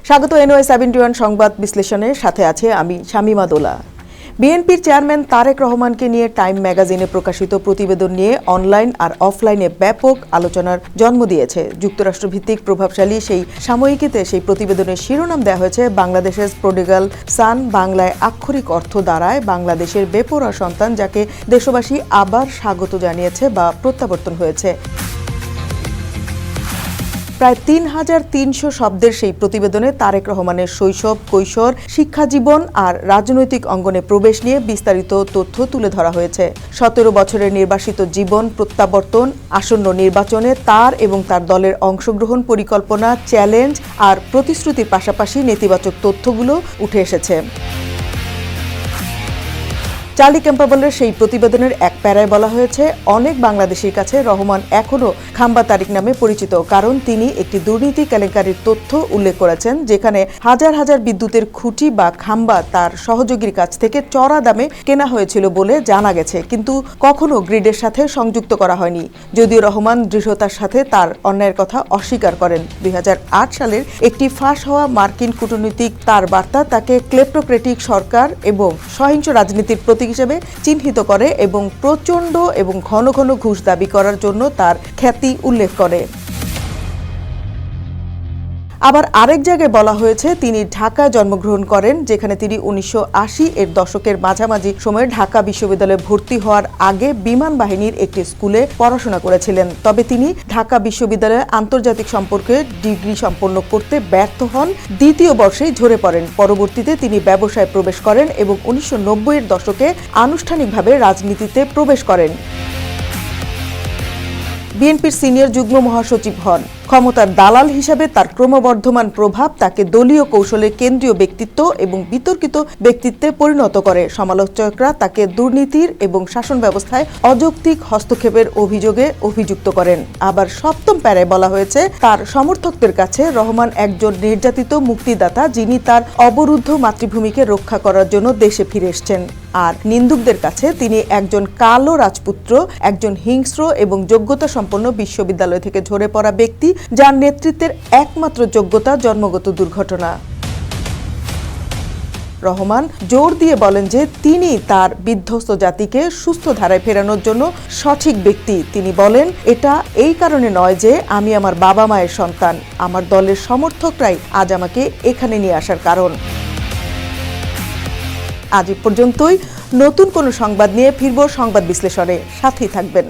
স্বাগত NOS 71 সংবাদ বিশ্লেষণে, সাথে আছে আমি শামিমা দোলা। বিএনপির চেয়ারম্যান তারেক রহমানকে নিয়ে টাইম ম্যাগাজিনে প্রকাশিত প্রতিবেদন নিয়ে অনলাইন আর অফলাইনে ব্যাপক আলোচনার জন্ম দিয়েছে। যুক্তরাষ্ট্রভিত্তিক প্রভাবশালী সেই সাময়িকীতে সেই প্রতিবেদনের শিরোনাম দেওয়া হয়েছে বাংলাদেশের প্রডিগাল সান, বাংলায় আক্ষরিক অর্থ দাঁড়ায় বাংলাদেশের বেপরোয়া সন্তান, যাকে দেশবাসী আবার স্বাগত জানিয়েছে বা প্রত্যাবর্তন হয়েছে। প্রায় ৩,৩০০ শব্দের সেই প্রতিবেদনে তারেক রহমানের শৈশব, কৈশোর, শিক্ষাজীবন আর রাজনৈতিক অঙ্গনে প্রবেশ নিয়ে বিস্তারিত তথ্য তুলে ধরা হয়েছে। ১৭ বছরের নির্বাসিত জীবন, প্রত্যাবর্তন, আসন্ন নির্বাচনে তার এবং তার দলের অংশগ্রহণ, পরিকল্পনা, চ্যালেঞ্জ আর প্রতিশ্রুতির পাশাপাশি নেতিবাচক তথ্যগুলো উঠে এসেছে। চার্লি ক্যাম্পবেলের সেই প্রতিবেদনের এক প্যারায় বলা হয়েছে, অনেক বাংলাদেশীর কাছে রহমান এখনও খাম্বা তারিক নামে পরিচিত, কারণ তিনি একটি দুর্নীতি কেলেঙ্কারির তথ্য উল্লেখ করেছেন, যেখানে হাজার হাজার বিদ্যুতের খুঁটি বা খাম্বা তার সহযোগীর কাছ থেকে চড়া দামে কেনা হয়েছিল বলে জানা গেছে, কিন্তু কখনো গ্রিডের সাথে সংযুক্ত করা হয়নি। যদিও রহমান দৃঢ়তার সাথে তার অন্যায়ের কথা অস্বীকার করেন। ২০০৮ সালের একটি ফাঁস হওয়া মার্কিন কূটনৈতিক তার বার্তা তাকে ক্লেপ্টোক্রেটিক সরকার এবং সহিংস রাজনীতির প্রতীক হিসেবে চিহ্নিত করে এবং প্রচণ্ড এবং ঘন ঘন ঘুষ দাবি করার জন্য তার খ্যাতি উল্লেখ করে। আবার আরেক জায়গায় বলা হয়েছে, তিনি ঢাকায় জন্মগ্রহণ করেন, যেখানে তিনি ১৯৮০ এর দশকের মাঝামাঝি সময়ে ঢাকা বিশ্ববিদ্যালয়ে ভর্তি হওয়ার আগে বিমান বাহিনীর একটি স্কুলে পড়াশোনা করেছিলেন। তবে তিনি ঢাকা বিশ্ববিদ্যালয়ে আন্তর্জাতিক সম্পর্কে ডিগ্রি সম্পন্ন করতে ব্যর্থ হন, দ্বিতীয় বর্ষেই ঝরে পড়েন। পরবর্তীতে তিনি ব্যবসায় প্রবেশ করেন এবং ১৯৯০ এর দশকে আনুষ্ঠানিকভাবে রাজনীতিতে প্রবেশ করেন। বিএনপির সিনিয়র যুগ্ম মহাসচিব হন। ক্ষমতার দালাল হিসাবে তার ক্রমবর্ধমান প্রভাব তাকে দলীয় কৌশলে কেন্দ্রীয় ব্যক্তিত্ব এবং বিতর্কিত ব্যক্তিত্বে পরিণত করে। সমালোচকরা তাকে দুর্নীতির এবং শাসন ব্যবস্থায় অযৌক্তিক হস্তক্ষেপের অভিযোগে অভিযুক্ত করেন। আবার সপ্তম প্যারায় বলা হয়েছে, তার সমর্থকদের কাছে রহমান একজন নির্যাতিত মুক্তিদাতা, যিনি তার অবরুদ্ধ মাতৃভূমিকে রক্ষা করার জন্য দেশে ফিরে এসেছেন। আর নিন্দুকদের কাছে তিনি একজন কালো রাজপুত্র, একজন হিংস্র এবং যোগ্যতা সম্পন্ন বিশ্ববিদ্যালয় থেকে ঝরে পড়া ব্যক্তি, যার নেতৃত্বের একমাত্র যোগ্যতা জন্মগত দুর্ঘটনা। রহমান জোর দিয়ে বলেন যে তিনি তার বিধ্বস্ত জাতিকে সুস্থ ধারায় ফেরানোর জন্য সঠিক ব্যক্তি। তিনি বলেন, এটা এই কারণে নয় যে আমি আমার বাবা মায়ের সন্তান, আমার দলের সমর্থকরাই আজ আমাকে এখানে নিয়ে আসার কারণ। আজ পর্যন্তই। নতুন কোনো সংবাদ নিয়ে ফিরব সংবাদ বিশ্লেষণে, সাথেই থাকবেন।